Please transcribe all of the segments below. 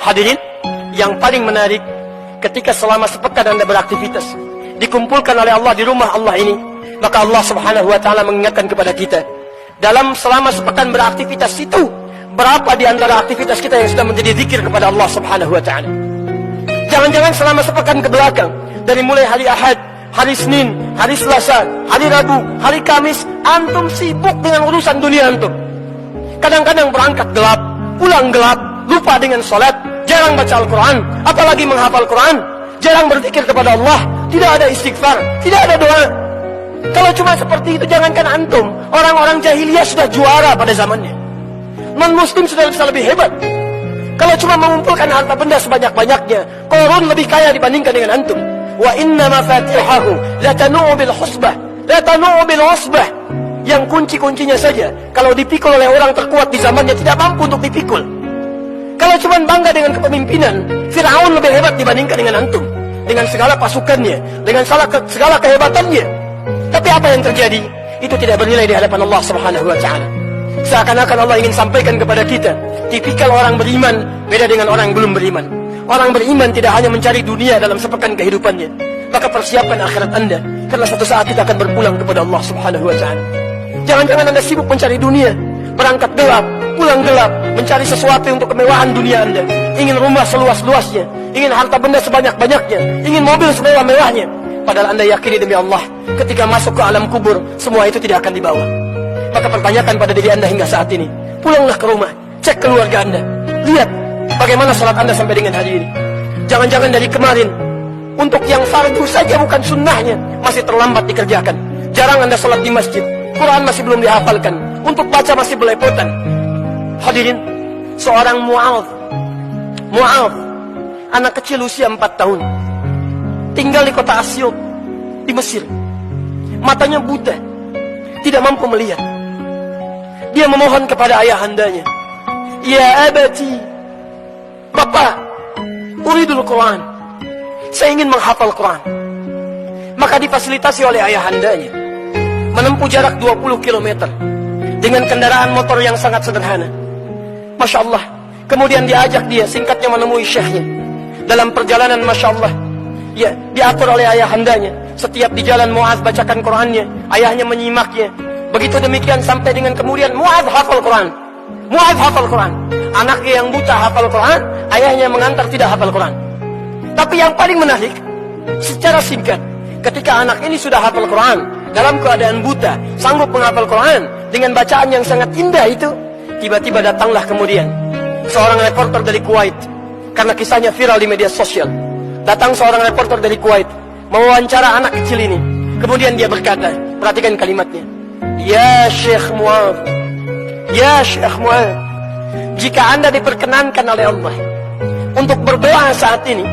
Hadirin, yang paling menarik, ketika selama sepekan Anda beraktivitas, dikumpulkan oleh Allah di rumah Allah ini, maka Allah Subhanahu wa Ta'ala mengingatkan kepada kita, dalam selama sepekan beraktivitas itu, berapa di antara aktivitas kita yang sudah menjadi zikir kepada Allah Subhanahu wa Ta'ala. Jangan-jangan selama sepekan ke belakang, dari mulai hari Ahad, hari Senin, hari Selasa, hari Rabu, hari Kamis, antum sibuk dengan urusan dunia antum. Kadang-kadang berangkat gelap, pulang gelap, lupa dengan sholat, jarang baca Al-Quran, apalagi menghafal Quran, jarang berzikir kepada Allah, tidak ada istighfar, tidak ada doa. Kalau cuma seperti itu, jangankan antum, orang-orang jahiliyah sudah juara pada zamannya. Non-muslim sudah bisa lebih hebat. Kalau cuma mengumpulkan harta benda sebanyak-banyaknya, Qarun lebih kaya dibandingkan dengan antum. Wa inna mafatihahu latanu'u bil husbah, latanu'u bil usbah. Yang kunci-kuncinya saja, kalau dipikul oleh orang terkuat di zamannya, tidak mampu untuk dipikul. Kalau cuma bangga dengan kepemimpinan, Fir'aun lebih hebat dibandingkan dengan antum, dengan segala pasukannya, dengan segala kehebatannya. Tapi apa yang terjadi? Itu tidak bernilai di hadapan Allah Subhanahu wa Ta'ala. Seakan-akan Allah ingin sampaikan kepada kita, tipikal orang beriman beda dengan orang yang belum beriman. Orang beriman tidak hanya mencari dunia dalam sepekan kehidupannya, maka persiapkan akhirat Anda, karena suatu saat kita akan berpulang kepada Allah Subhanahu wa Ta'ala. Jangan-jangan Anda sibuk mencari dunia, berangkat gelap, pulang gelap, mencari sesuatu untuk kemewahan dunia Anda. Ingin rumah seluas-luasnya, ingin harta benda sebanyak-banyaknya, ingin mobil semewah-mewahnya. Padahal Anda yakini demi Allah, ketika masuk ke alam kubur, semua itu tidak akan dibawa. Maka pertanyakan pada diri Anda hingga saat ini, pulanglah ke rumah, cek keluarga Anda, lihat bagaimana salat Anda sampai dengan hari ini. Jangan-jangan dari kemarin, untuk yang fardu saja bukan sunnahnya, masih terlambat dikerjakan. Jarang Anda salat di masjid, Quran masih belum dihafalkan, untuk baca masih belepotan. Hadirin, seorang Mu'adh, anak kecil usia 4 tahun, tinggal di kota Asyut, di Mesir. Matanya buta, tidak mampu melihat. Dia memohon kepada ayahandanya, "Ya abati, Papa, uridul Quran, saya ingin menghafal Quran." Maka difasilitasi oleh ayahandanya, menempuh jarak 20 km dengan kendaraan motor yang sangat sederhana. Masya Allah. Kemudian diajak dia, singkatnya, menemui syekhnya. Dalam perjalanan, Masya Allah, ya, diatur oleh ayahandanya. Setiap di jalan Mu'adh bacakan Qurannya, ayahnya menyimaknya. Begitu demikian sampai dengan kemudian Mu'adh hafal Quran. Mu'adh hafal Quran. Anaknya yang buta hafal Quran, ayahnya mengantar tidak hafal Quran. Tapi yang paling menarik, secara singkat, ketika anak ini sudah hafal Quran, dalam keadaan buta, sanggup menghafal Quran dengan bacaan yang sangat indah itu, tiba-tiba datanglah kemudian seorang reporter dari Kuwait, karena kisahnya viral di media sosial. Datang seorang reporter dari Kuwait, mewawancara anak kecil ini. Kemudian dia berkata, perhatikan kalimatnya, "Ya Syekh Mu'adh, ya Syekh Mu'adh, jika Anda diperkenankan oleh Allah untuk berdoa saat ini,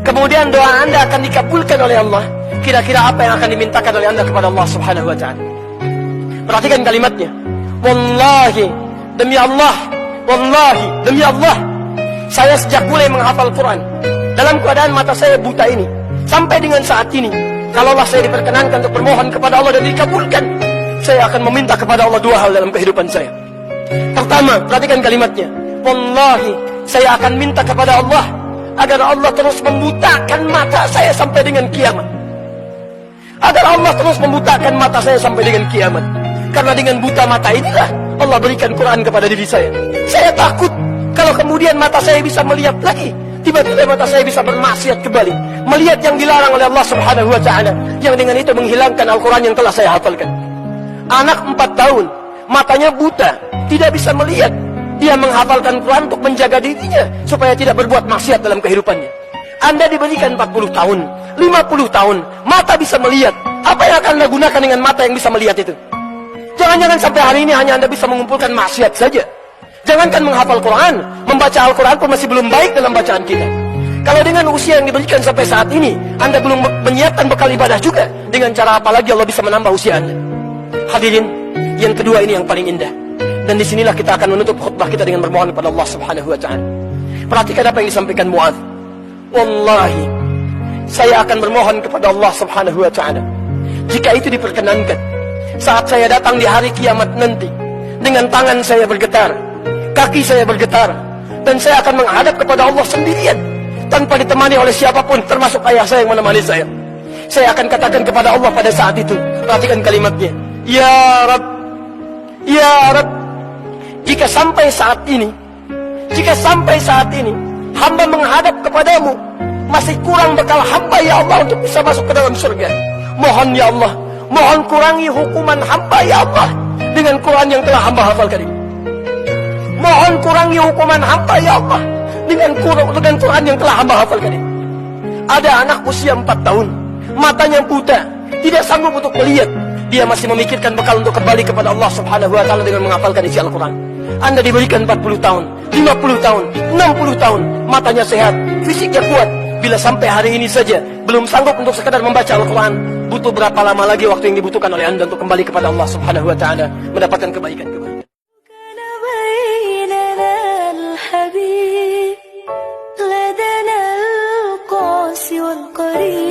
kemudian doa Anda akan dikabulkan oleh Allah, kira-kira apa yang akan dimintakan oleh Anda kepada Allah Subhanahu wa Ta'ala?" Perhatikan kalimatnya, "Wallahi, demi Allah, wallahi, demi Allah, saya sejak mulai menghafal Quran, dalam keadaan mata saya buta ini, sampai dengan saat ini, kalaulah saya diperkenankan untuk bermohon kepada Allah dan dikabulkan, saya akan meminta kepada Allah 2 hal dalam kehidupan saya. Pertama, perhatikan kalimatnya, wallahi, saya akan minta kepada Allah agar Allah terus membutakan mata saya sampai dengan kiamat. Agar Allah terus membutakan mata saya sampai dengan kiamat. Karena dengan buta mata inilah Allah berikan Quran kepada diri saya. Saya takut kalau kemudian mata saya bisa melihat lagi, tiba-tiba mata saya bisa bermaksiat kembali, melihat yang dilarang oleh Allah Subhanahu wa Ta'ala, yang dengan itu menghilangkan Al-Quran yang telah saya hafalkan." Anak 4 tahun, matanya buta, tidak bisa melihat. Dia menghafalkan Quran untuk menjaga dirinya supaya tidak berbuat maksiat dalam kehidupannya. Anda diberikan 40 tahun, 50 tahun, mata bisa melihat. Apa yang akan Anda gunakan dengan mata yang bisa melihat itu? Jangan-jangan sampai hari ini hanya Anda bisa mengumpulkan maksiat saja. Jangankan menghafal Quran, membaca Al-Quran pun masih belum baik dalam bacaan kita. Kalau dengan usia yang diberikan sampai saat ini, Anda belum menyiapkan bekal ibadah juga, dengan cara apa lagi Allah bisa menambah usia Anda? Hadirin, yang kedua ini yang paling indah. Dan disinilah kita akan menutup khutbah kita dengan bermohon kepada Allah Subhanahu wa Ta'ala. Perhatikan apa yang disampaikan Mu'adh. "Wallahi, saya akan bermohon kepada Allah Subhanahu wa Ta'ala, jika itu diperkenankan, saat saya datang di hari kiamat nanti, dengan tangan saya bergetar, kaki saya bergetar, dan saya akan menghadap kepada Allah sendirian tanpa ditemani oleh siapapun, termasuk ayah saya yang menemani saya. Saya akan katakan kepada Allah pada saat itu, perhatikan kalimatnya, Ya Rabb, Ya Rabb, jika sampai saat ini hamba menghadap kepadamu, masih kurang bekal hamba ya Allah untuk bisa masuk ke dalam surga. Mohon ya Allah, mohon kurangi hukuman hamba ya Allah dengan Quran yang telah hamba hafalkan ini. Mohon kurangi hukuman hamba ya Allah dengan Quran yang telah hamba hafalkan ini. Ada anak usia 4 tahun, matanya buta, tidak sanggup untuk melihat. Dia masih memikirkan bekal untuk kembali kepada Allah Subhanahu wa taala dengan menghafalkan isi Al-Quran. Anda diberikan 40 tahun, 50 tahun, 60 tahun, matanya sehat, fisiknya kuat. Bila sampai hari ini saja belum sanggup untuk sekadar membaca Al-Quran, butuh berapa lama lagi waktu yang dibutuhkan oleh Anda untuk kembali kepada Allah Subhanahu wa taala, mendapatkan kebaikan-kebaikan. لدنا القاس والقريب